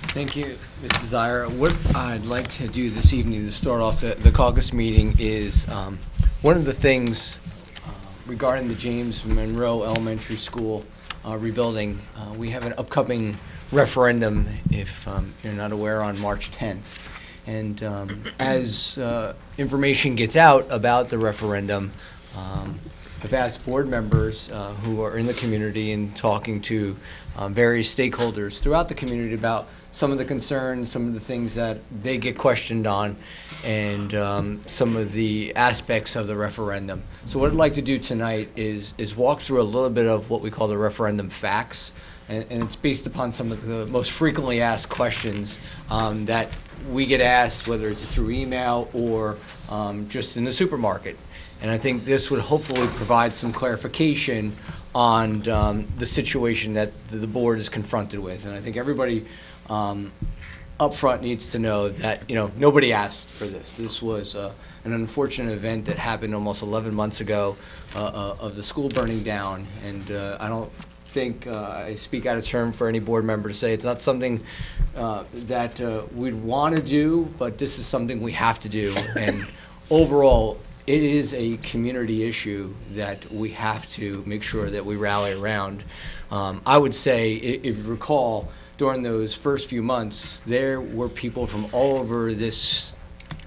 Thank you, Mrs. Iyer. What I'd like to do this evening to start off the caucus meeting is one of the things regarding the James Monroe Elementary School rebuilding. We have an upcoming referendum, if you're not aware, on March 10th. And as information gets out about the referendum, I've asked board members who are in the community and talking to various stakeholders throughout the community about some of the concerns, some of the things that they get questioned on, and some of the aspects of the referendum. So what I'd like to do tonight is walk through a little bit of what we call the referendum facts, and it's based upon some of the most frequently asked questions that we get asked, whether it's through email or just in the supermarket. And I think this would hopefully provide some clarification on the situation that the board is confronted with. And I think everybody up front needs to know that, nobody asked for this. This was an unfortunate event that happened almost 11 months ago of the school burning down. And I don't think I speak out of turn for any board member to say it's not something that we'd want to do, but this is something we have to do. And overall, it is a community issue that we have to make sure that we rally around. I would say, if you recall, during those first few months, there were people from all over this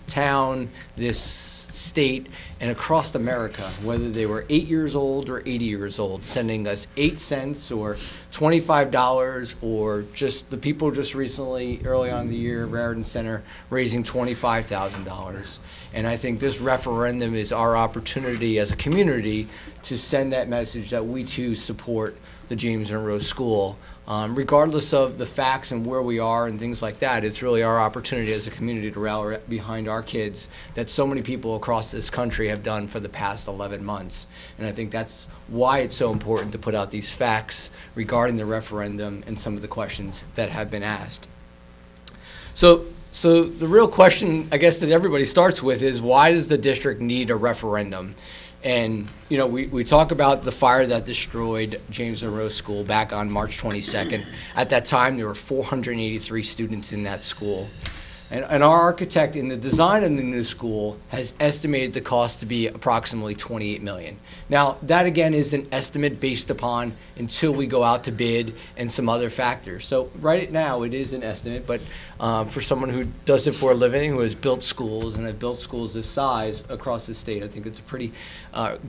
town, this state, and across America, whether they were 8 years old or 80 years old, sending us 8 cents or $25, or just the people just recently, early on in the year, Raritan Center, raising $25,000. And I think this referendum is our opportunity as a community to send that message that we too support the James Monroe School. Regardless of the facts and where we are and things like that, it's really our opportunity as a community to rally behind our kids that so many people across this country have done for the past 11 months. And I think that's why it's so important to put out these facts regarding the referendum and some of the questions that have been asked. So the real question, I guess, that everybody starts with is, why does the district need a referendum? And, we talk about the fire that destroyed James Monroe School back on March 22nd. At that time, there were 483 students in that school. And our architect in the design of the new school has estimated the cost to be approximately $28 million. Now, that again is an estimate based upon until we go out to bid and some other factors. So right now it is an estimate, but for someone who does it for a living, who has built schools and have built schools this size across the state, I think it's a pretty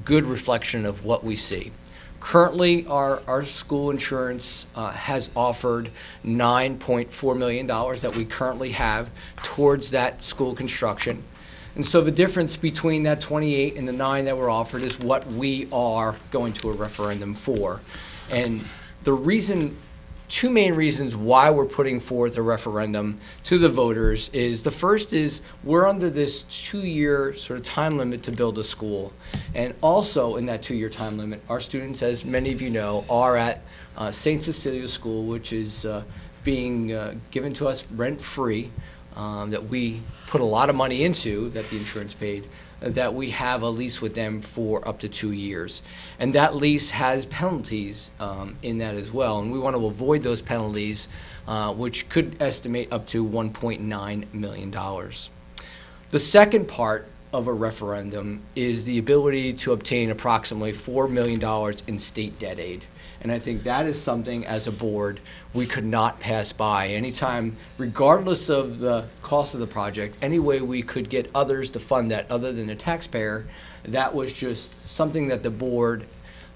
good reflection of what we see. Currently, our school insurance has offered $9.4 million that we currently have towards that school construction. And so the difference between that 28 and the 9 that were offered is what we are going to a referendum for. And the reason, two main reasons why we're putting forth a referendum to the voters is, the first is we're under this 2-year sort of time limit to build a school. And also in that 2-year time limit, our students, as many of you know, are at St. Cecilia School, which is being given to us rent-free, that we put a lot of money into, that the insurance paid, that we have a lease with them for up to 2 years. And that lease has penalties in that as well, and we want to avoid those penalties, which could estimate up to $1.9 million. The second part of a referendum is the ability to obtain approximately $4 million in state debt aid. And I think that is something, as a board, we could not pass by. Anytime, regardless of the cost of the project, any way we could get others to fund that other than the taxpayer, that was just something that the board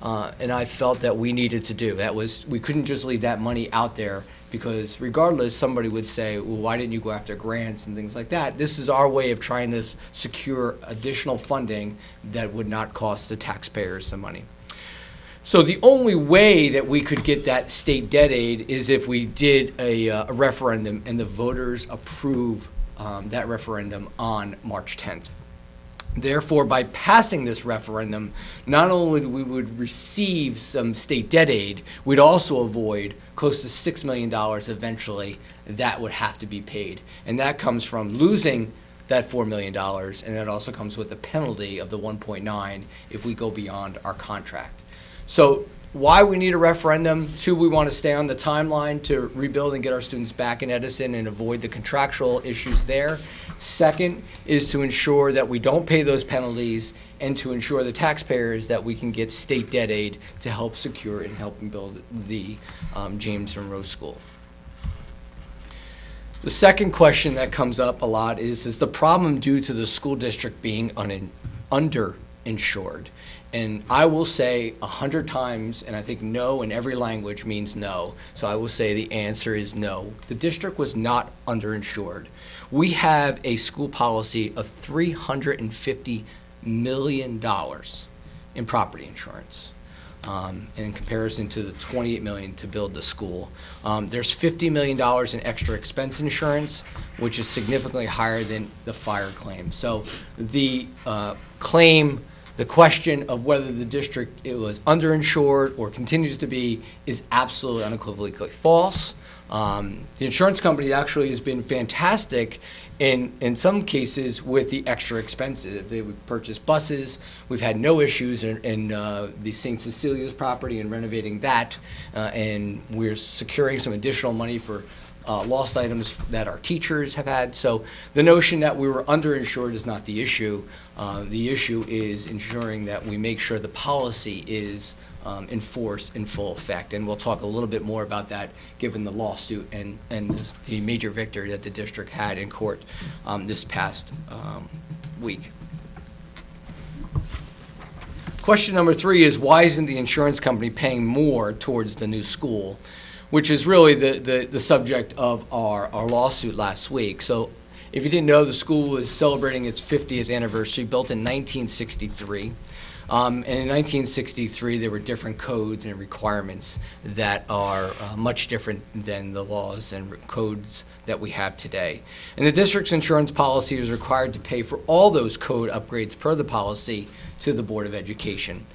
and I felt that we needed to do. That was, we couldn't just leave that money out there, because regardless, somebody would say, well, why didn't you go after grants and things like that? This is our way of trying to secure additional funding that would not cost the taxpayers some money. So the only way that we could get that state debt aid is if we did a referendum and the voters approve that referendum on March 10th. Therefore, by passing this referendum, not only we would receive some state debt aid, we'd also avoid close to $6 million eventually that would have to be paid. And that comes from losing that $4 million, and that also comes with the penalty of the 1.9 if we go beyond our contract. So why we need a referendum. 2, we want to stay on the timeline to rebuild and get our students back in Edison and avoid the contractual issues there. Second is to ensure that we don't pay those penalties and to ensure the taxpayers that we can get state debt aid to help secure and help build the James Monroe School. The second question that comes up a lot is the problem due to the school district being underinsured? And I will say 100 times, and I think no in every language means no, so I will say the answer is no. The district was not underinsured. We have a school policy of $350 million in property insurance. In comparison to the $28 million to build the school. There's $50 million in extra expense insurance, which is significantly higher than the fire claim. So the claim, the question of whether the district was underinsured or continues to be is absolutely unequivocally false. The insurance company actually has been fantastic in some cases with the extra expenses. They would purchase buses. We've had no issues in the St. Cecilia's property and renovating that, and we're securing some additional money for lost items that our teachers have had. So the notion that we were underinsured is not the issue. The issue is ensuring that we make sure the policy is enforced in full effect. And we'll talk a little bit more about that given the lawsuit and the major victory that the district had in court this past week. Question number 3 is, why isn't the insurance company paying more towards the new school, which is really the subject of our lawsuit last week. So if you didn't know, the school was celebrating its 50th anniversary, built in 1963. And in 1963, there were different codes and requirements that are much different than the laws and codes that we have today. And the district's insurance policy is required to pay for all those code upgrades per the policy to the Board of Education.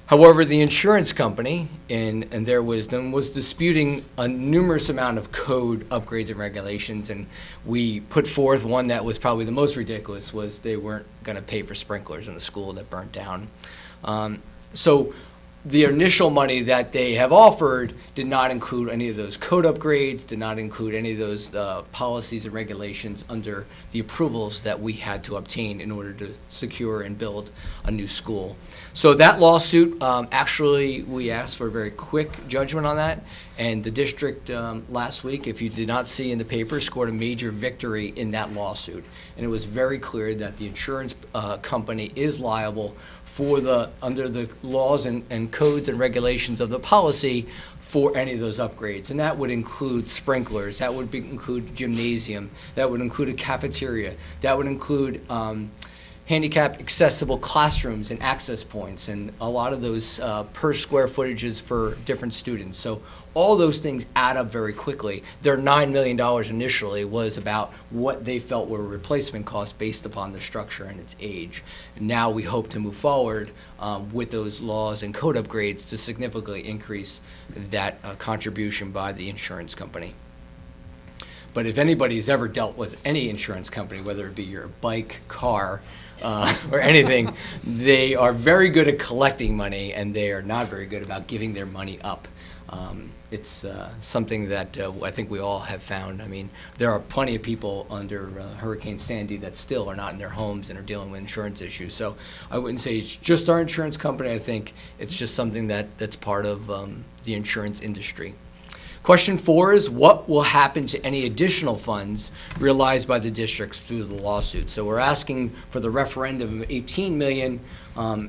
However, the insurance company, in their wisdom, was disputing a numerous amount of code upgrades and regulations, and we put forth one that was probably the most ridiculous, was they weren't going to pay for sprinklers in the school that burnt down. So the initial money that they have offered did not include any of those code upgrades, did not include any of those policies and regulations under the approvals that we had to obtain in order to secure and build a new school. So that lawsuit, actually, we asked for a very quick judgment on that, and the district last week, if you did not see in the paper, scored a major victory in that lawsuit. And it was very clear that the insurance company is liable for under the laws and codes and regulations of the policy for any of those upgrades. And that would include sprinklers, that would include gymnasium, that would include a cafeteria, that would include handicapped accessible classrooms and access points, and a lot of those per square footages for different students. So all those things add up very quickly. Their $9 million initially was about what they felt were replacement costs based upon the structure and its age. Now we hope to move forward with those laws and code upgrades to significantly increase that contribution by the insurance company. But if anybody's ever dealt with any insurance company, whether it be your bike, car, or anything, they are very good at collecting money, and they are not very good about giving their money up. It's something that I think we all have found. I mean, there are plenty of people under Hurricane Sandy that still are not in their homes and are dealing with insurance issues. So I wouldn't say it's just our insurance company. I think it's just something that's part of the insurance industry. Question 4 is, what will happen to any additional funds realized by the districts through the lawsuit? So we're asking for the referendum of $18 million.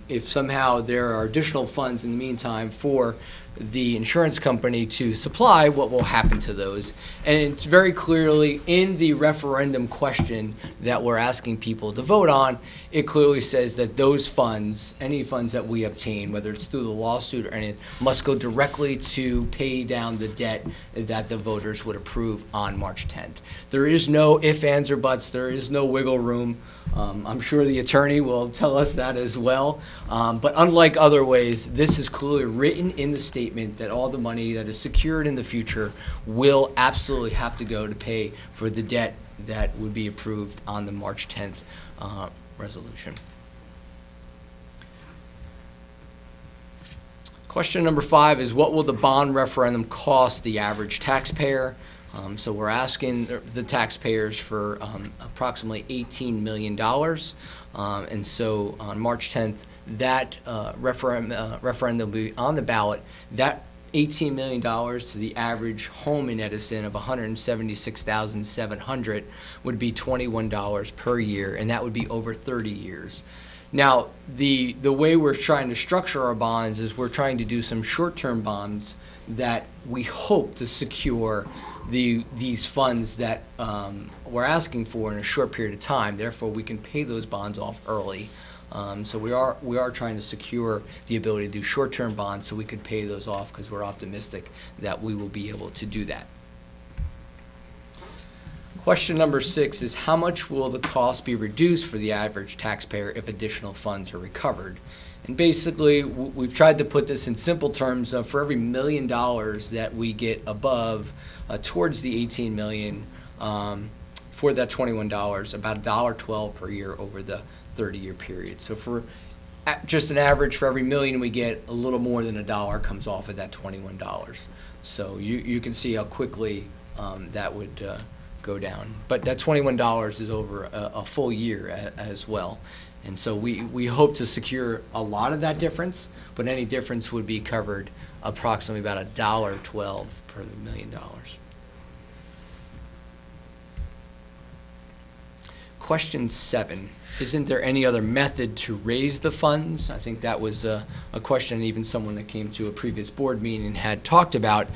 If somehow there are additional funds in the meantime for the insurance company to supply, what will happen to those? And it's very clearly in the referendum question that we're asking people to vote on, it clearly says that those funds, any funds that we obtain, whether it's through the lawsuit or anything, must go directly to pay down the debt that the voters would approve on March 10th. There is no ifs, ands, or buts. There is no wiggle room. I'm sure the attorney will tell us that as well. But unlike other ways, this is clearly written in the statement that all the money that is secured in the future will absolutely have to go to pay for the debt that would be approved on the March 10th resolution. Question number 5 is, what will the bond referendum cost the average taxpayer? So we're asking the taxpayers for approximately $18 million. And so on March 10th, that referendum will be on the ballot. That $18 million to the average home in Edison of $176,700 would be $21 per year, and that would be over 30 years. Now, the way we're trying to structure our bonds is we're trying to do some short-term bonds that we hope to secure these funds that we're asking for in a short period of time. Therefore, we can pay those bonds off early. So we are trying to secure the ability to do short-term bonds so we could pay those off, because we're optimistic that we will be able to do that. Question number 6 is, how much will the cost be reduced for the average taxpayer if additional funds are recovered? And basically, we've tried to put this in simple terms of, for every $1 million that we get above towards the $18 million, for that $21, about $1.12 per year over the 30-year period. So for just an average, for every $1 million we get, a little more than $1 comes off of that $21. So you can see how quickly that would go down. But that $21 is over a full year as well. And so we hope to secure a lot of that difference, but any difference would be covered approximately about $1.12 per $1 million. Question 7, isn't there any other method to raise the funds? I think that was a question even someone that came to a previous board meeting had talked about.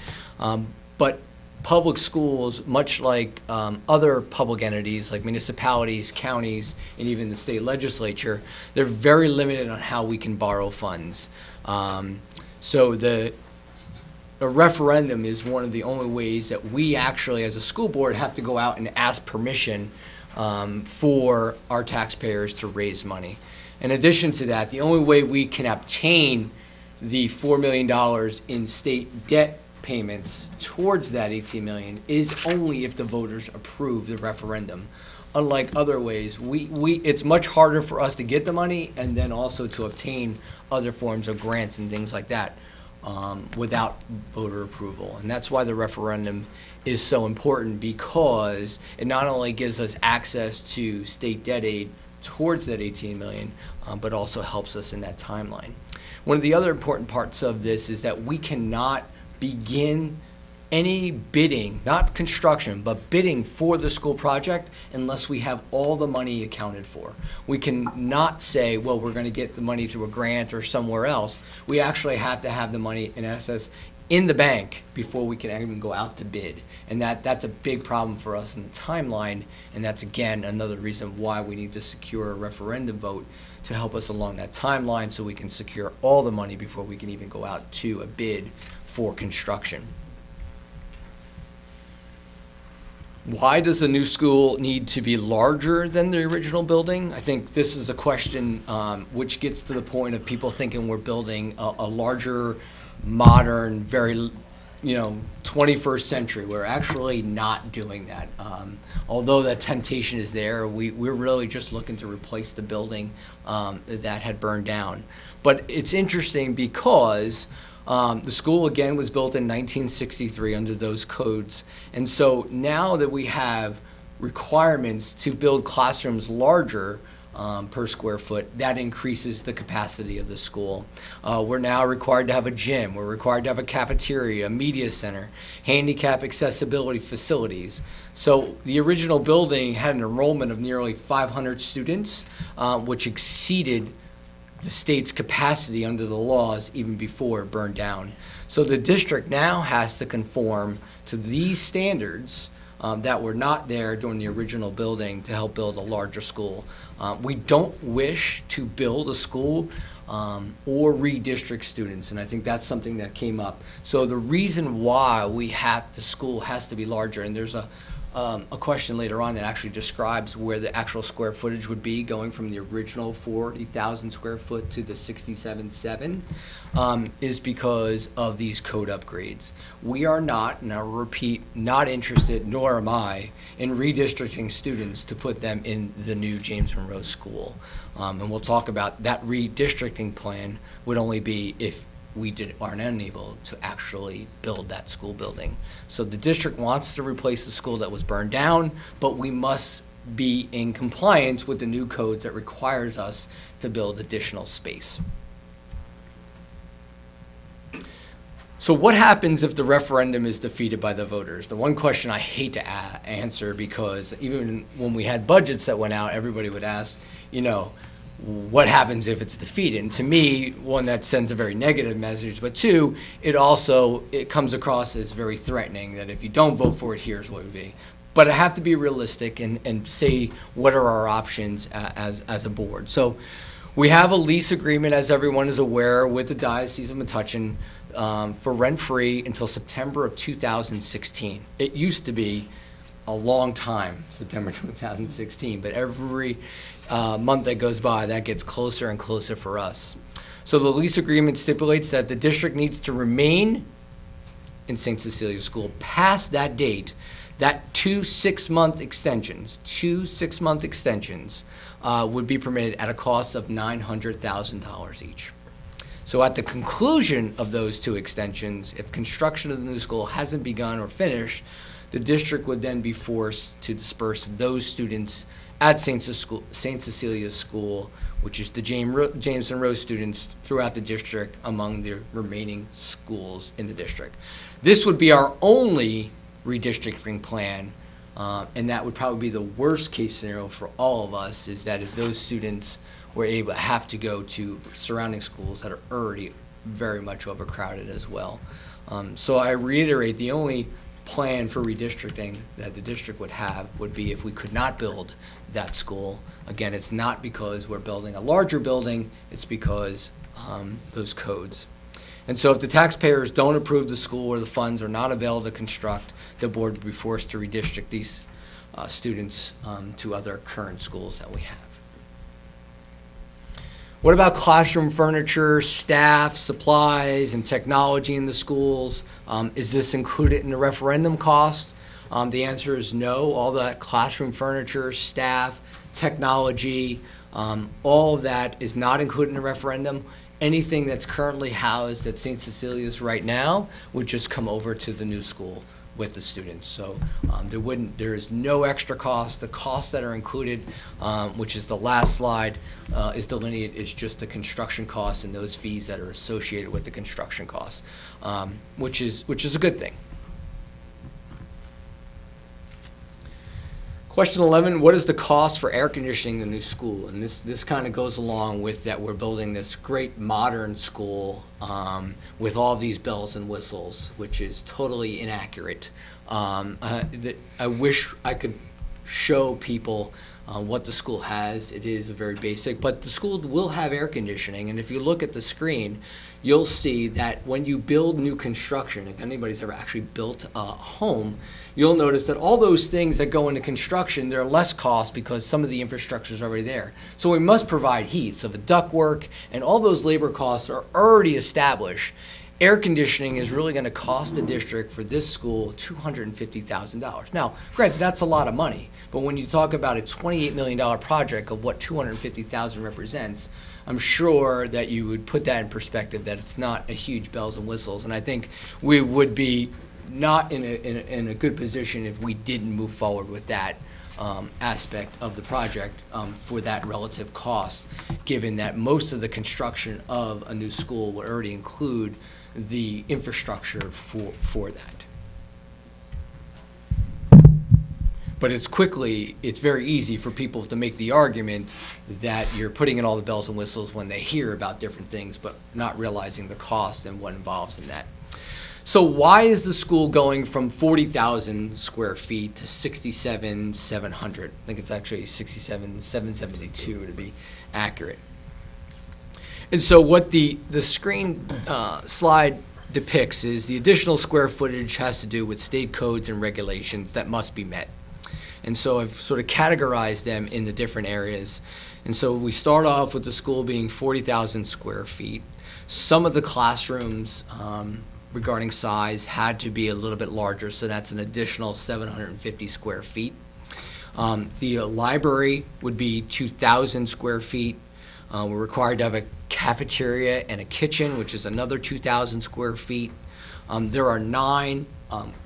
But public schools, much like other public entities like municipalities, counties, and even the state legislature, they're very limited on how we can borrow funds. So a referendum is one of the only ways that we actually, as a school board, have to go out and ask permission for our taxpayers to raise money. In addition to that, the only way we can obtain the $4 million in state debt payments towards that $18 million is only if the voters approve the referendum. Unlike other ways, it's much harder for us to get the money and then also to obtain other forms of grants and things like that without voter approval. And that's why the referendum is so important, because it not only gives us access to state debt aid towards that $18 million, but also helps us in that timeline. One of the other important parts of this is that we cannot begin any bidding, not construction, but bidding for the school project unless we have all the money accounted for. We can not say, well, we're going to get the money through a grant or somewhere else. We actually have to have the money in essence in the bank before we can even go out to bid. And that's a big problem for us in the timeline, and that's again another reason why we need to secure a referendum vote to help us along that timeline so we can secure all the money before we can even go out to a bid for construction. Why does the new school need to be larger than the original building? I think this is a question which gets to the point of people thinking we're building a larger, modern, very 21st century. We're actually not doing that. Although that temptation is there, we're really just looking to replace the building that had burned down. But it's interesting because the school, again, was built in 1963 under those codes. And so now that we have requirements to build classrooms larger per square foot, that increases the capacity of the school. We're now required to have a gym. We're required to have a cafeteria, a media center, handicap accessibility facilities. So the original building had an enrollment of nearly 500 students, which exceeded the state's capacity under the laws even before it burned down. So the district now has to conform to these standards that were not there during the original building to help build a larger school. We don't wish to build a school or redistrict students, and I think that's something that came up. So the reason why the school has to be larger, and there's a question later on that actually describes where the actual square footage would be going from the original 40,000 square foot to the 67.7, is because of these code upgrades. We are not, and I'll repeat, not interested, nor am I, in redistricting students to put them in the new James Monroe School. And we'll talk about that redistricting plan would only be if we aren't unable to actually build that school building. So the district wants to replace the school that was burned down, but we must be in compliance with the new codes that requires us to build additional space. So what happens if the referendum is defeated by the voters? The one question I hate to answer, because even when we had budgets that went out, everybody would ask, you know, what happens if it's defeated? And to me, one, that sends a very negative message, but two, it comes across as very threatening, that if you don't vote for it, here's what it would be. But I have to be realistic and say what are our options as a board. So we have a lease agreement, as everyone is aware, with the Diocese of Metuchen for rent-free until September of 2016. It used to be a long time, September 2016, but every month that goes by, that gets closer and closer for us. So the lease agreement stipulates that the district needs to remain in St. Cecilia's School past that date. That two 6-month extensions would be permitted at a cost of $900,000 each. So at the conclusion of those 2 extensions, if construction of the new school hasn't begun or finished, the district would then be forced to disperse those students at St. Cecilia's School, which is the James Monroe students throughout the district among the remaining schools in the district. This would be our only redistricting plan, and that would probably be the worst case scenario for all of us, is that if those students were able to have to go to surrounding schools that are already very much overcrowded as well. So I reiterate, the only plan for redistricting that the district would have would be if we could not build that school. Again, it's not because we're building a larger building, it's because those codes. And so if the taxpayers don't approve the school or the funds are not available to construct, the board would be forced to redistrict these students to other current schools that we have. What about classroom furniture, staff, supplies, and technology in the schools? Is this included in the referendum cost? The answer is no. All that classroom furniture, staff, technology, all of that is not included in the referendum. Anything that's currently housed at St. Cecilia's right now would just come over to the new school with the students. So there is no extra cost. The costs that are included, which is the last slide, is delineated. It's just the construction costs and those fees that are associated with the construction costs, which is a good thing. Question 11, what is the cost for air conditioning the new school? And this kind of goes along with that we're building this great modern school with all these bells and whistles, which is totally inaccurate. I wish I could show people what the school has. It is a very basic, but the school will have air conditioning. And if you look at the screen, you'll see that when you build new construction, if anybody's ever actually built a home, you'll notice that all those things that go into construction, they're less cost because some of the infrastructure is already there. So we must provide heat. So the ductwork and all those labor costs are already established. Air conditioning is really going to cost the district for this school $250,000. Now, granted, that's a lot of money, but when you talk about a $28 million project of what $250,000 represents, I'm sure that you would put that in perspective, that it's not a huge bells and whistles. And I think we would be not in a good position if we didn't move forward with that aspect of the project for that relative cost, given that most of the construction of a new school would already include the infrastructure for that. But it's very easy for people to make the argument that you're putting in all the bells and whistles when they hear about different things, but not realizing the cost and what involves in that. So why is the school going from 40,000 square feet to 67,700? I think it's actually 67,772 to be accurate. And so what the screen slide depicts is the additional square footage has to do with state codes and regulations that must be met. And so I've sort of categorized them in the different areas. And so we start off with the school being 40,000 square feet. Some of the classrooms regarding size had to be a little bit larger, so that's an additional 750 square feet. The library would be 2,000 square feet. We're required to have a cafeteria and a kitchen, which is another 2,000 square feet. There are 9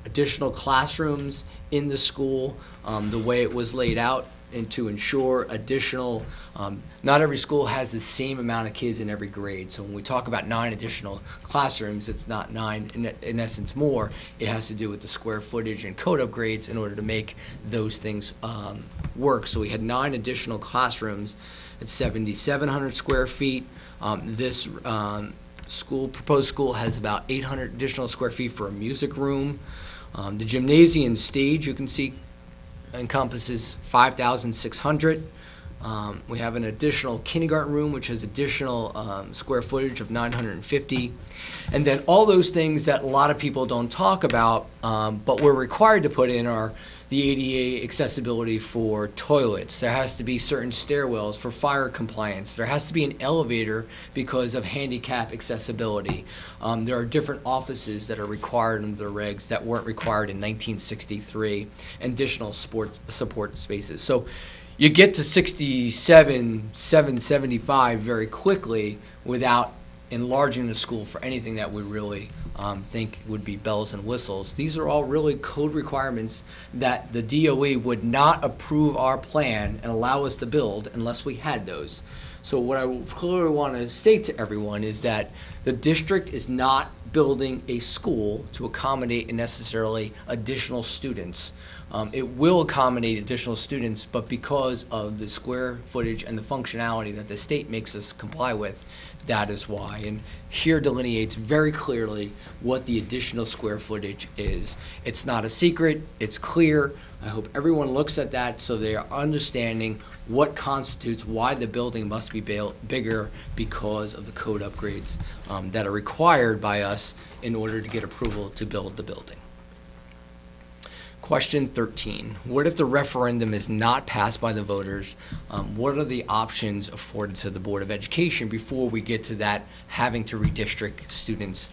additional classrooms in the school, the way it was laid out, and to ensure additional, not every school has the same amount of kids in every grade. So when we talk about 9 additional classrooms, it's not 9, in essence more. It has to do with the square footage and code upgrades in order to make those things work. So we had 9 additional classrooms at 7,700 square feet. This proposed school has about 800 additional square feet for a music room. The gymnasium stage, you can see, encompasses 5,600. We have an additional kindergarten room, which has additional square footage of 950. And then all those things that a lot of people don't talk about, but we're required to put in, are the ADA accessibility for toilets. There has to be certain stairwells for fire compliance. There has to be an elevator because of handicap accessibility. There are different offices that are required under the regs that weren't required in 1963, and additional support spaces. So you get to 67,775 very quickly without enlarging the school for anything that we really think would be bells and whistles. These are all really code requirements that the DOE would not approve our plan and allow us to build unless we had those. So what I clearly want to state to everyone is that the district is not building a school to accommodate necessarily additional students. It will accommodate additional students, but because of the square footage and the functionality that the state makes us comply with, that is why. And here delineates very clearly what the additional square footage is. It's not a secret, it's clear. I hope everyone looks at that so they are understanding what constitutes why the building must be bigger because of the code upgrades that are required by us in order to get approval to build the building. Question 13, what if the referendum is not passed by the voters? What are the options afforded to the Board of Education before we get to that having to redistrict students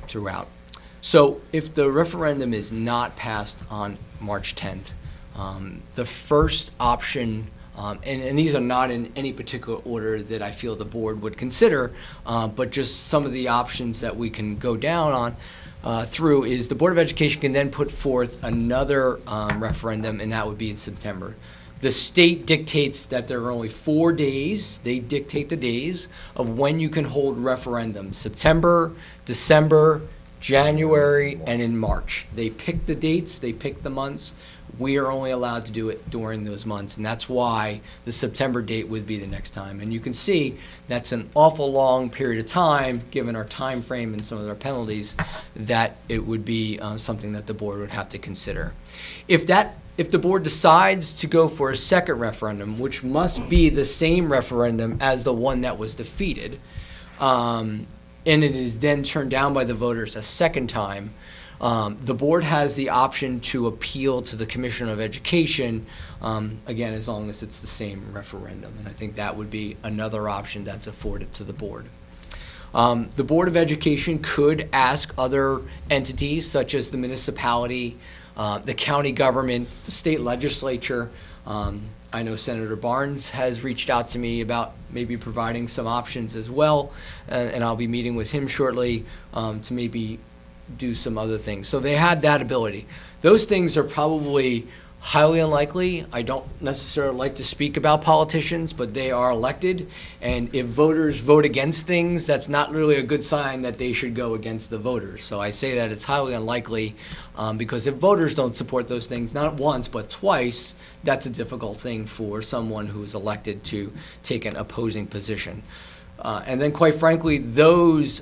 throughout? So if the referendum is not passed on March 10th, the first option, and these are not in any particular order that I feel the board would consider, but just some of the options that we can go down on through, is the Board of Education can then put forth another referendum, and that would be in September. The state dictates that there are only 4 days. They dictate the days of when you can hold referendums: September, December, January, and in March. They pick the dates, they pick the months. We are only allowed to do it during those months, and that's why the September date would be the next time. And you can see that's an awful long period of time, given our time frame and some of our penalties, that it would be something that the board would have to consider. If the board decides to go for a second referendum, which must be the same referendum as the one that was defeated, and it is then turned down by the voters a second time, the board has the option to appeal to the Commission of Education, again, as long as it's the same referendum. And I think that would be another option that's afforded to the board. The Board of Education could ask other entities, such as the municipality, the county government, the state legislature. I know Senator Barnes has reached out to me about maybe providing some options as well, and I'll be meeting with him shortly to maybe do some other things. So they had that ability. Those things are probably highly unlikely. I don't necessarily like to speak about politicians, but they are elected, and if voters vote against things, that's not really a good sign that they should go against the voters. So I say that it's highly unlikely, because if voters don't support those things, not once but twice, that's a difficult thing for someone who is elected to take an opposing position. And then quite frankly, those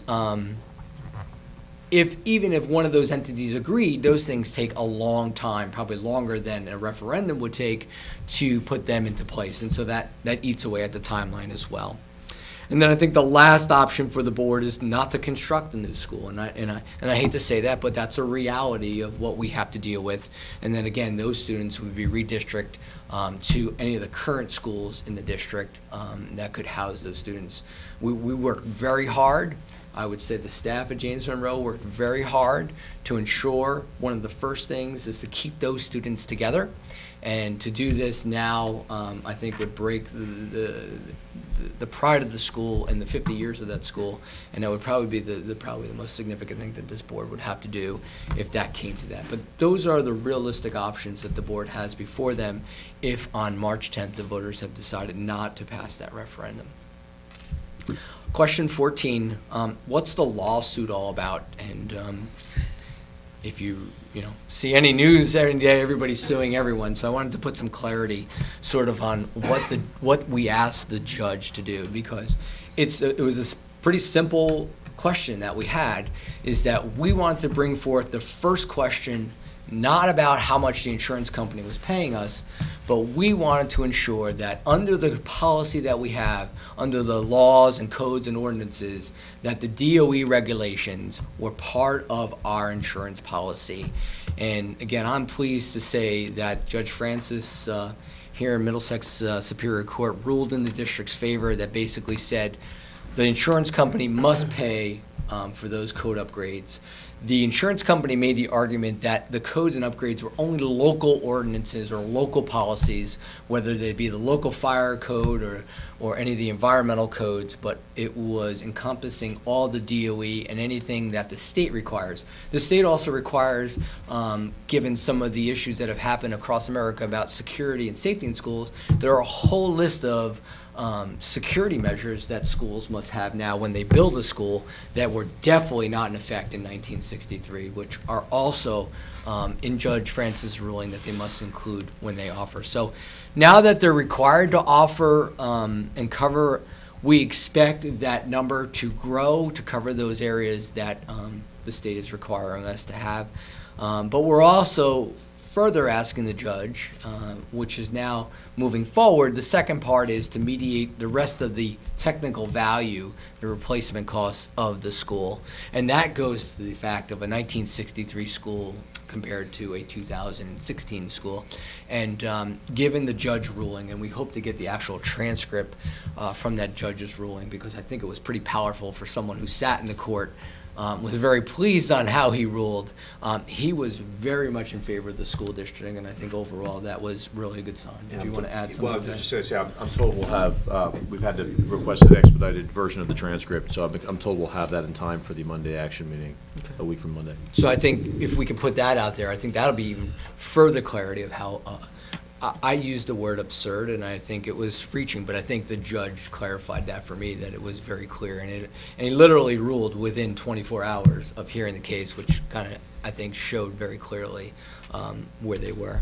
even if one of those entities agreed, those things take a long time, probably longer than a referendum would take to put them into place. And so that eats away at the timeline as well. And then I think the last option for the board is not to construct a new school. And I hate to say that, but that's a reality of what we have to deal with. And then again, those students would be redistricted to any of the current schools in the district that could house those students. We work very hard I would say the staff at James Monroe worked very hard to ensure one of the first things is to keep those students together. And to do this now, I think would break the pride of the school and the 50 years of that school, and that would probably be the most significant thing that this board would have to do if that came to that. But those are the realistic options that the board has before them if on March 10th the voters have decided not to pass that referendum. Question 14, what's the lawsuit all about? And if you see any news every day, everybody's suing everyone. So I wanted to put some clarity sort of on what we asked the judge to do, because it was a pretty simple question that we had, is that we wanted to bring forth the first question, not about how much the insurance company was paying us, but we wanted to ensure that under the policy that we have, under the laws and codes and ordinances, that the DOE regulations were part of our insurance policy. And again, I'm pleased to say that Judge Francis here in Middlesex Superior Court ruled in the district's favor, that basically said the insurance company must pay for those code upgrades. The insurance company made the argument that the codes and upgrades were only local ordinances or local policies, whether they be the local fire code or any of the environmental codes, but it was encompassing all the DOE and anything that the state requires. The state also requires, given some of the issues that have happened across America about security and safety in schools, there are a whole list of security measures that schools must have now when they build a school that were definitely not in effect in 1963, which are also in Judge Francis' ruling that they must include when they offer. So now that they're required to offer and cover, we expect that number to grow to cover those areas that the state is requiring us to have. But we're also further asking the judge, which is now moving forward, the second part is to mediate the rest of the technical value, the replacement costs of the school. And that goes to the fact of a 1963 school compared to a 2016 school. And given the judge ruling, and we hope to get the actual transcript from that judge's ruling, because I think it was pretty powerful for someone who sat in the court, was very pleased on how he ruled. He was very much in favor of the school district, and I think overall that was really a good sign. Did you want to add something? Well, I was just going to say, I'm told we'll have, we've had to request an expedited version of the transcript, so I'm told we'll have that in time for the Monday action meeting, a week from Monday. So I think if we can put that out there, I think that'll be even further clarity of how I used the word absurd, and I think it was reaching, but I think the judge clarified that for me, that it was very clear, and he literally ruled within 24 hours of hearing the case, which kind of, I think, showed very clearly where they were.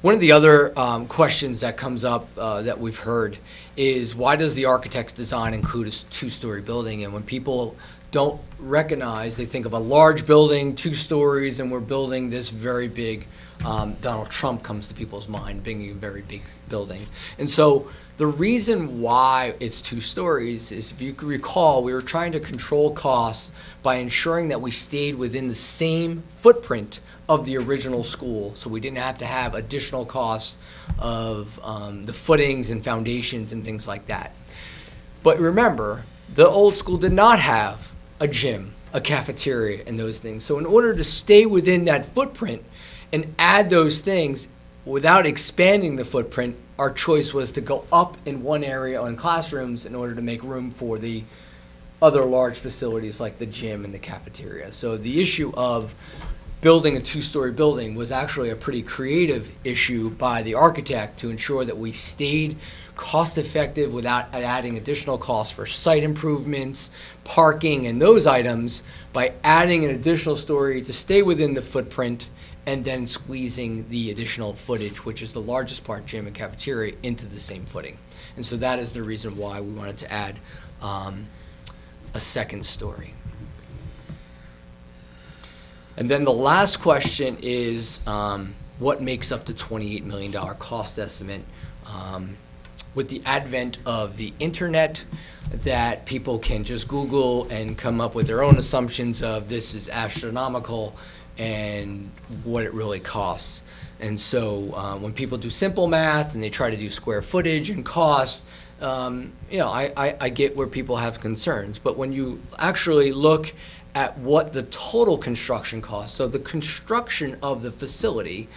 One of the other questions that comes up that we've heard is, why does the architect's design include a two-story building? And when people don't recognize, they think of a large building, 2 stories, and we're building this very big, Donald Trump comes to people's mind, being a very big building. And so the reason why it's 2 stories is, if you can recall, we were trying to control costs by ensuring that we stayed within the same footprint of the original school, so we didn't have to have additional costs of the footings and foundations and things like that. But remember, the old school did not have a gym, a cafeteria, and those things. So in order to stay within that footprint and add those things without expanding the footprint, our choice was to go up in one area on classrooms in order to make room for the other large facilities like the gym and the cafeteria. So the issue of building a 2-story building was actually a pretty creative issue by the architect to ensure that we stayed cost effective without adding additional costs for site improvements, parking, and those items, by adding an additional story to stay within the footprint and then squeezing the additional footage, which is the largest part, gym and cafeteria, into the same footing. And so that is the reason why we wanted to add a second story. And then the last question is, what makes up the $28 million cost estimate? With the advent of the internet, that people can just Google and come up with their own assumptions of this is astronomical and what it really costs. And so when people do simple math and they try to do square footage and cost, you know, I get where people have concerns, but when you actually look at what the total construction costs, so the construction of the facility,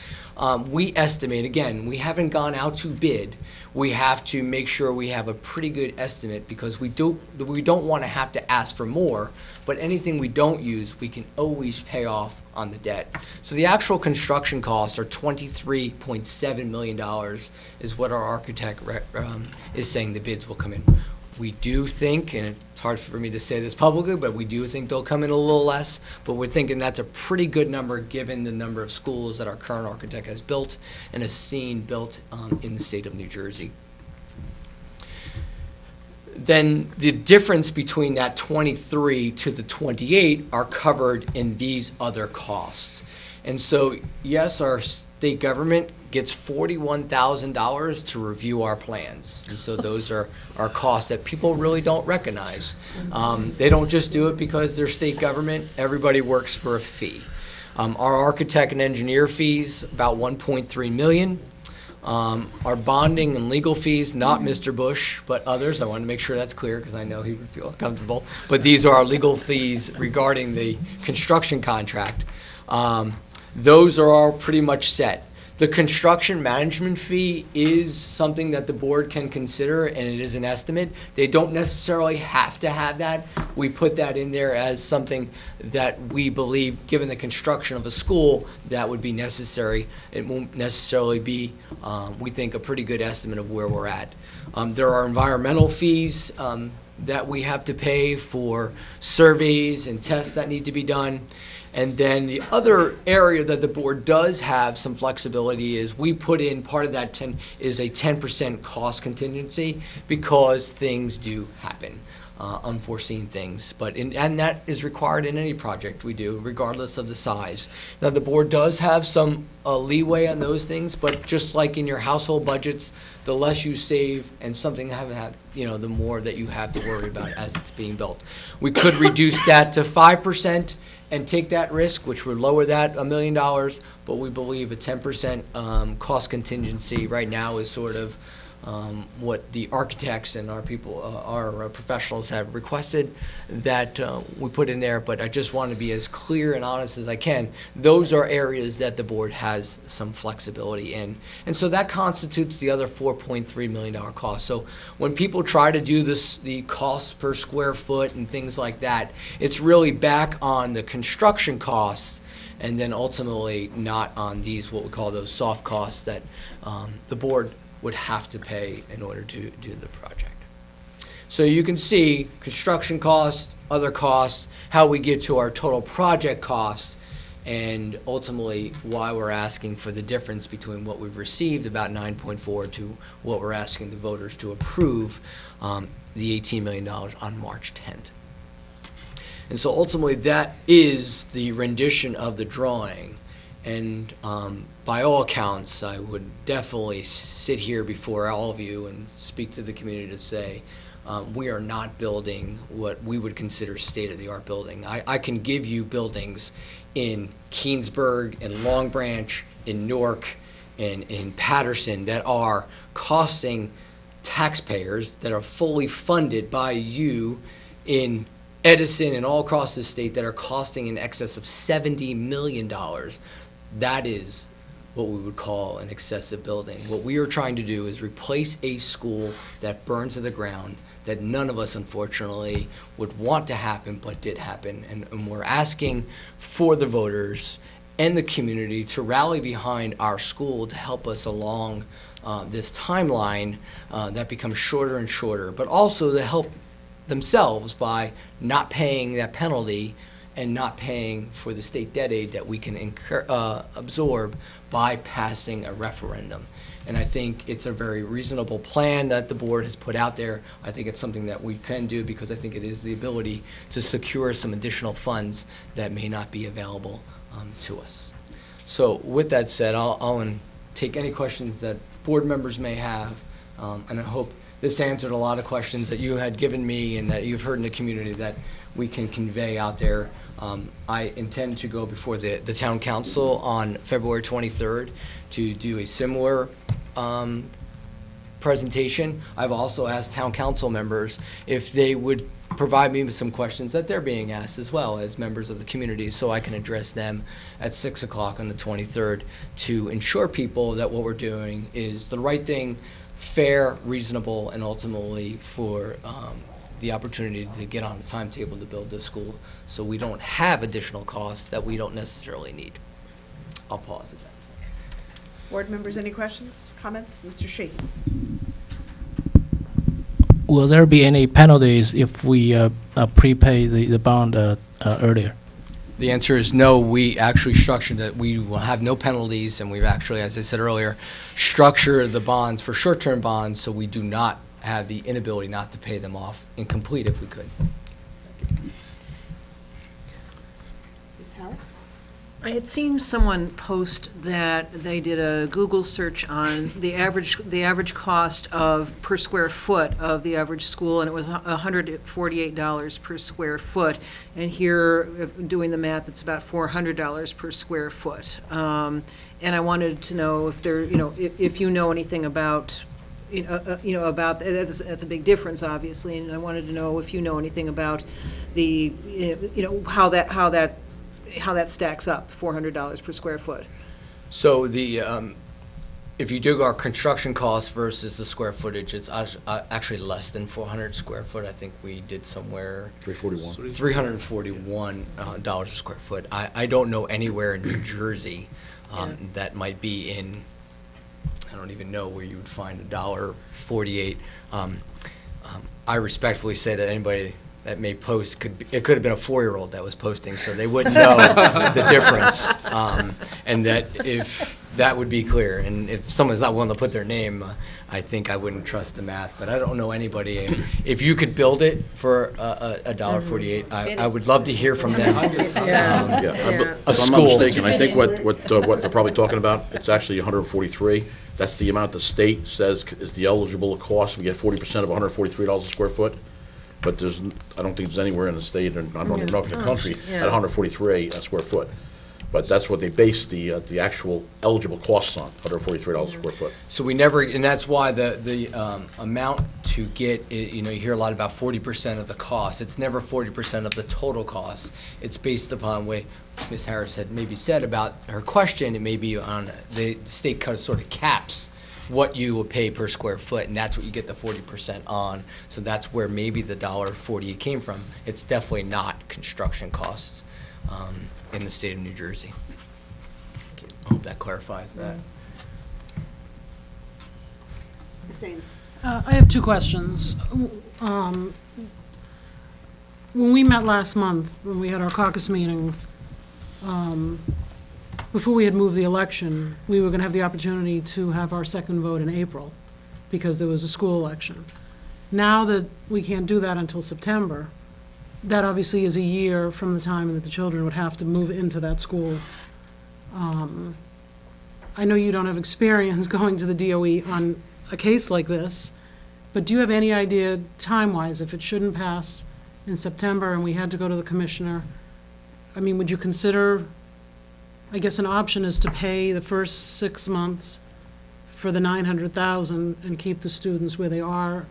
we estimate, again, we haven't gone out to bid. We have to make sure we have a pretty good estimate because we don't want to have to ask for more, but anything we don't use, we can always pay off on the debt. So the actual construction costs are $23.7 million is what our architect is saying the bids will come in. We do think, and it's hard for me to say this publicly, but we do think they'll come in a little less, but we're thinking that's a pretty good number given the number of schools that our current architect has built and has seen built in the state of New Jersey. Then the difference between that 23 to the 28 are covered in these other costs. And so, yes, our state government gets $41,000 to review our plans. And so those are our costs that people really don't recognize. They don't just do it because they're state government. Everybody works for a fee. Our architect and engineer fees, about $1.3 million. Our bonding and legal fees, not Mr. Bush, but others. I want to make sure that's clear because I know he would feel uncomfortable. But these are our legal fees regarding the construction contract. Those are all pretty much set. The construction management fee is something that the board can consider, and it is an estimate. They don't necessarily have to have that. We put that in there as something that we believe, given the construction of a school, that would be necessary. It won't necessarily be, we think, a pretty good estimate of where we're at. There are environmental fees that we have to pay for surveys and tests that need to be done. And then the other area that the board does have some flexibility is we put in part of that is a 10% cost contingency because things do happen, unforeseen things. And that is required in any project we do, regardless of the size. Now, the board does have some leeway on those things, but just like in your household budgets, the less you save and something the more that you have to worry about as it's being built. We could reduce that to 5%. And take that risk, which would lower that $1 million, but we believe a 10% cost contingency right now is sort of what the architects and our people, our professionals have requested that we put in there, but I just want to be as clear and honest as I can. Those are areas that the board has some flexibility in. And so that constitutes the other $4.3 million cost. So when people try to do this, the cost per square foot and things like that, it's really back on the construction costs and then ultimately not on these, what we call those soft costs that the board would have to pay in order to do the project. So you can see construction costs, other costs, how we get to our total project costs, and ultimately why we're asking for the difference between what we've received, about 9.4, to what we're asking the voters to approve, the $18 million on March 10th. And so ultimately that is the rendition of the drawing. And by all accounts, I would definitely sit here before all of you and speak to the community to say we are not building what we would consider state-of-the-art building. I can give you buildings in Keensburg, in Long Branch, in Newark, in Patterson that are costing taxpayers, that are fully funded by you, in Edison and all across the state, that are costing in excess of $70 million. That is what we would call an excessive building. What we are trying to do is replace a school that burned to the ground, that none of us, unfortunately, would want to happen, but did happen. And we're asking for the voters and the community to rally behind our school to help us along this timeline that becomes shorter and shorter, but also to help themselves by not paying that penalty and not paying for the state debt aid that we can absorb by passing a referendum. And I think it's a very reasonable plan that the board has put out there. I think it's something that we can do because I think it is the ability to secure some additional funds that may not be available to us. So with that said, I'll take any questions that board members may have, and I hope this answered a lot of questions that you had given me and that you've heard in the community that we can convey out there. I intend to go before the town council on February 23rd to do a similar presentation, I've also asked town council members if they would provide me with some questions that they're being asked as well as members of the community, so I can address them at 6 o'clock on the 23rd to ensure people that what we're doing is the right thing, fair, reasonable, and ultimately for the opportunity to get on the timetable to build this school so we don't have additional costs that we don't necessarily need. I'll pause at that. Board members, any questions, comments? Mr. Shi. Will there be any penalties if we prepay the bond earlier? The answer is no. We actually structured that we will have no penalties, and we've actually, as I said earlier, structured the bonds for short-term bonds so we do not have the inability not to pay them off incomplete if we could. Ms. Harris? I had seen someone post that they did a Google search on the average cost of per square foot of the average school, and it was $148 per square foot. And here, doing the math, it's about $400 per square foot. And I wanted to know if there, if you know anything about, about that's a big difference, obviously. And I wanted to know if you know anything about the, how that stacks up, $400 per square foot. So the if you do our construction costs versus the square footage, it's actually less than 400 square foot. I think we did somewhere $341 a square foot. I don't know anywhere in New Jersey that might be in. I don't even know where you would find $1.48. I respectfully say that anybody that may post it could have been a 4-year-old that was posting, so they wouldn't know the difference, and that if that would be clear. And if someone's not willing to put their name, I think I wouldn't trust the math. But I don't know anybody. If you could build it for $1.48, I would love to hear from them. If I'm not mistaken, I think what they're probably talking about, it's actually 143. That's the amount the state says is the eligible cost. We get 40% of $143 a square foot. But I don't think there's anywhere in the state, and I don't even know if in the country, at 143 a square foot. But that's what they base the actual eligible costs on, $143 a square foot. So we never, and that's why the amount to get, you hear a lot about 40% of the cost. It's never 40% of the total cost. It's based upon what Ms. Harris had maybe said about her question. It may be on the state sort of caps what you will pay per square foot, and that's what you get the 40% on. So that's where maybe the $1.40 came from. It's definitely not construction costs in the state of New Jersey. I hope that clarifies that. Ms. Ains? I have 2 questions. When we met last month, when we had our caucus meeting, before we had moved the election, we were going to have the opportunity to have our second vote in April because there was a school election. Now that we can't do that until September, that obviously is a year from the time that the children would have to move into that school. I know you don't have experience going to the DOE on a case like this, but do you have any idea time-wise if it shouldn't pass in September and we had to go to the commissioner? I mean, would you consider, I guess an option is to pay the first 6 months for the $900,000 and keep the students where they are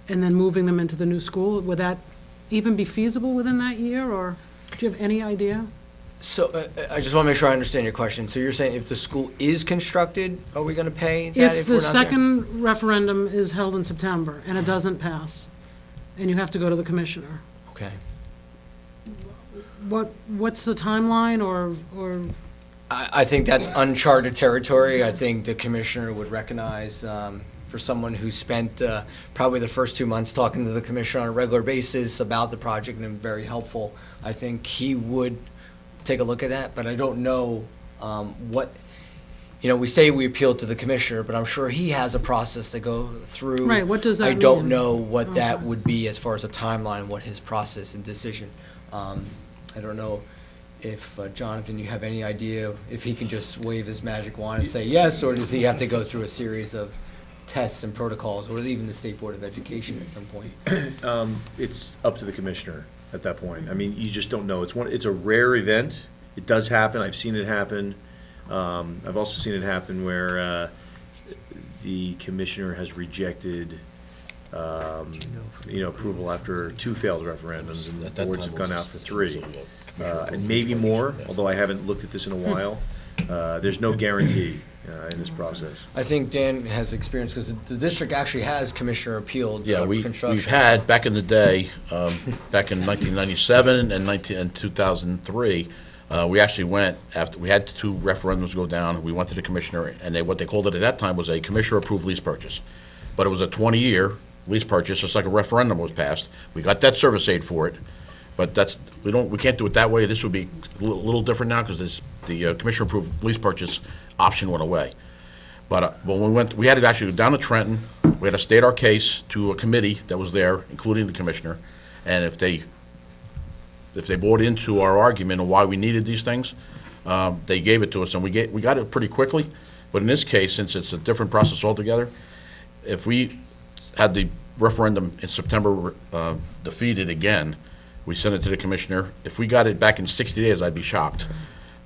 and then moving them into the new school? Would that even be feasible within that year, or do you have any idea? So I just want to make sure I understand your question. So you're saying if the school is constructed, are we going to pay that If we're the not second referendum is held in September and it doesn't pass, and you have to go to the commissioner, there? Okay. what's the timeline, or I think that's uncharted territory. I think the commissioner would recognize, for someone who spent probably the first 2 months talking to the commissioner on a regular basis about the project and very helpful, I think he would take a look at that. But I don't know what, we say we appeal to the commissioner, but I'm sure he has a process to go through. Right, what does that mean? I don't know what that would be as far as a timeline, what his process and decision. I don't know if, Jonathan, you have any idea if he can just wave his magic wand and say yes, or does he have to go through a series of tests and protocols, or even the State Board of Education at some point? It's up to the commissioner at that point. I mean, you just don't know. It's a rare event. It does happen. I've seen it happen. I've also seen it happen where the commissioner has rejected, approval after 2 failed referendums, and the boards have gone out for 3. And maybe more, although I haven't looked at this in a while. There's no guarantee in this process. I think Dan has experience, because the district actually has commissioner appealed Yeah, construction. we've had, back in the day, back in 1997 and 2003, we actually went, after, we had 2 referendums go down, we went to the commissioner, and what they called it at that time was a commissioner-approved lease purchase. But it was a 20-year lease purchase, just like a referendum was passed. We got that service aid for it, but we can't do it that way. This would be a little different now, because the commissioner-approved lease purchase option went away. But when we had to actually go down to Trenton, we had to state our case to a committee that was there, including the commissioner, and if they bought into our argument of why we needed these things, they gave it to us, and we got it pretty quickly. But in this case, since it's a different process altogether, if we had the referendum in September defeated again, we sent it to the commissioner. If we got it back in 60 days, I'd be shocked.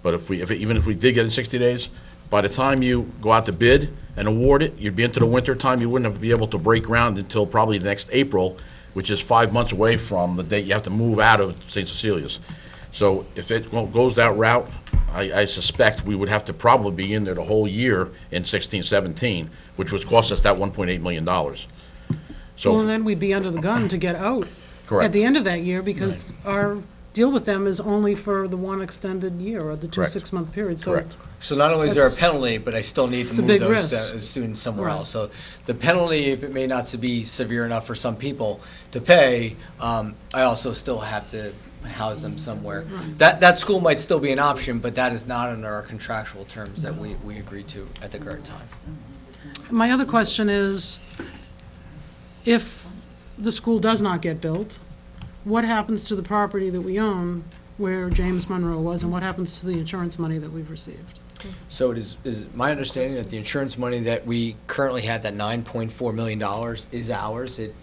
But even if we did get it in 60 days, by the time you go out to bid and award it, you'd be into the winter time. You wouldn't have to be able to break ground until probably the next April, which is 5 months away from the date you have to move out of St. Cecilia's. So if it goes that route, I suspect we would have to probably be in there the whole year in 16, 17, which would cost us that $1.8 million. So Well, and then we'd be under the gun to get out at Correct. the end of that year, because our deal with them is only for the 1 extended year, or the 2 Correct. 6-month periods. So Correct. So not only is there a That's- penalty, but I still need It's to a move big those risk. students somewhere Right. else. So the penalty, if it may not be severe enough for some people to pay, I also still have to house them somewhere. That school might still be an option, but that is not under our contractual terms that we agreed to at the current time. My other question is, if the school does not get built, what happens to the property that we own where James Monroe was, and what happens to the insurance money that we've received? So it is my understanding that the insurance money that we currently have, that $9.4 million, is ours. It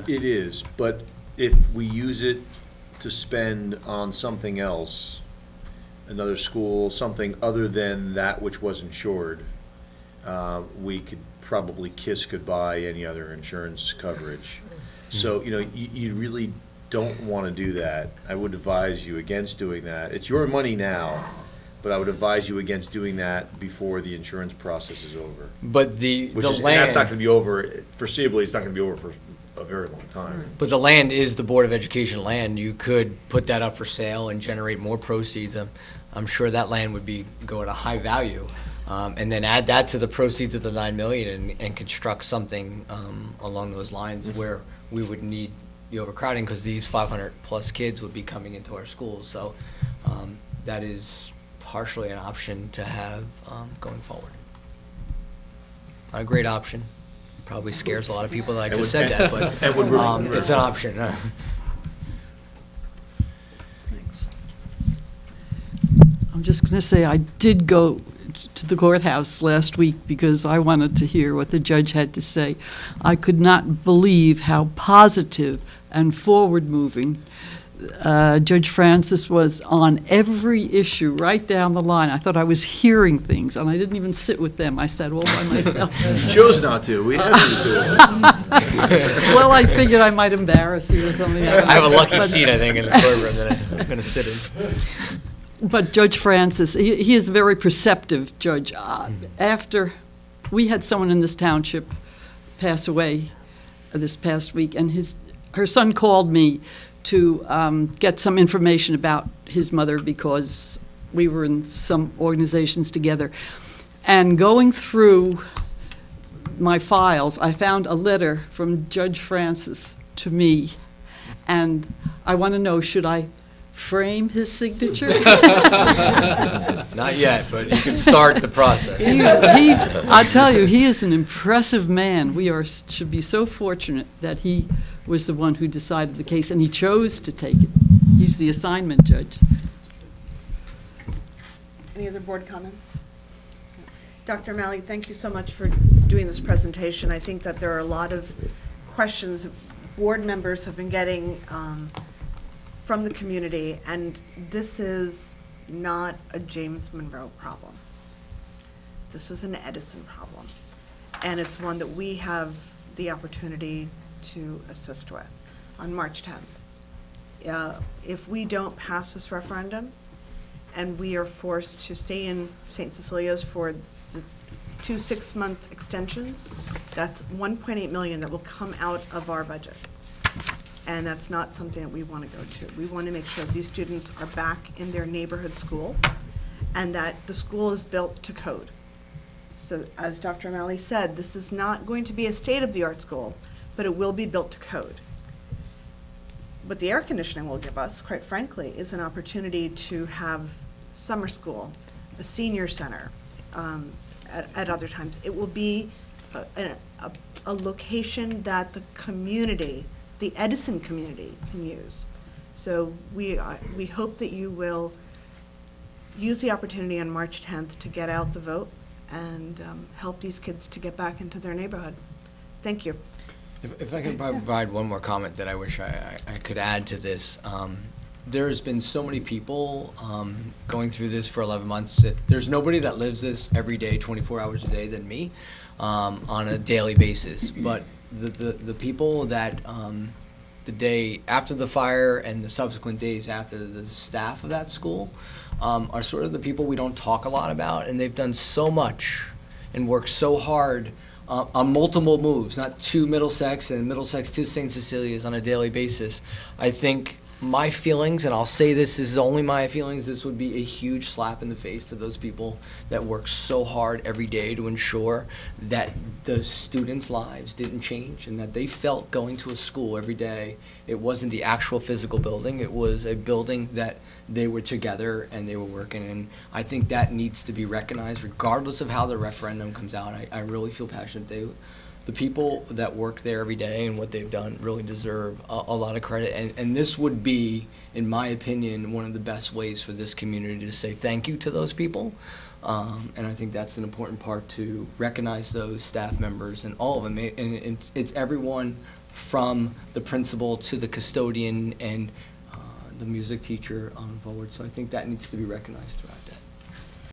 is, but if we use it to spend on something else, another school, something other than that which was insured, we could probably kiss goodbye any other insurance coverage. So, you really don't want to do that. I would advise you against doing that. It's your money now, but I would advise you against doing that before the insurance process is over. But And the that's not land, going to be over, foreseeably, it's not going to be over for a very long time. but the land is the Board of Education land. You could put that up for sale and generate more proceeds. I'm sure that land would go at a high value. And then add that to the proceeds of the $9 million and construct something along those lines where we would need the overcrowding, because these 500-plus kids would be coming into our schools. So that is partially an option to have going forward. Not a great option. Probably scares a lot of people that I just said that, but it's an option. I'm just going to say, I did go to the courthouse last week because I wanted to hear what the judge had to say. I could not believe how positive and forward-moving Judge Francis was on every issue, right down the line. I thought I was hearing things, and I didn't even sit with them. I sat all by myself. Chose not to. We had to do it. Well, I figured I might embarrass you or something. I have a lucky But- seat, I think, in the courtroom that I'm going to sit in. But Judge Francis, he is a very perceptive judge. After, we had someone in this township pass away this past week, and her son called me to get some information about his mother, because we were in some organizations together. And going through my files, I found a letter from Judge Francis to me, and I want to know, should I frame his signature? Not yet, but you can start the process. I tell you, he is an impressive man. We should be so fortunate that he was the one who decided the case, and he chose to take it. He's the assignment judge. Any other board comments? Dr. O'Malley, thank you so much for doing this presentation. I think that there are a lot of questions board members have been getting from the community, and this is not a James Monroe problem. This is an Edison problem. and it's one that we have the opportunity to assist with on March 10th. If we don't pass this referendum, and we are forced to stay in St. Cecilia's for the 2 6-month extensions, that's $1.8 million that will come out of our budget. And that's not something that we want to go to. We want to make sure that these students are back in their neighborhood school and that the school is built to code. So as Dr. O'Malley said, this is not going to be a state-of-the-art school, but it will be built to code. What the air conditioning will give us, quite frankly, is an opportunity to have summer school, a senior center, at other times. It will be a location that the community, the Edison community, can use. So we hope that you will use the opportunity on March 10th to get out the vote and help these kids to get back into their neighborhood. Thank you. If I could provide one more comment that I wish I could add to this. There's been so many people going through this for 11 months. There's nobody that lives this every day, 24 hours a day than me on a daily basis. But the people that the day after the fire and the subsequent days after, the staff of that school are sort of the people we don't talk a lot about, and they've done so much and worked so hard on multiple moves, not to Middlesex and Middlesex to St. Cecilia's on a daily basis. I think my feelings, and I'll say this is only my feelings, this would be a huge slap in the face to those people that work so hard every day to ensure that the students' lives didn't change and that they felt going to a school every day. It wasn't the actual physical building, it was a building that they were together and they were working, and I think that needs to be recognized regardless of how the referendum comes out. I really feel passionate. The people that work there every day and what they've done really deserve a lot of credit. And this would be, in my opinion, one of the best ways for this community to say thank you to those people. And I think that's an important part, to recognize those staff members and all of them. And it's everyone from the principal to the custodian and the music teacher on forward. So I think that needs to be recognized throughout that.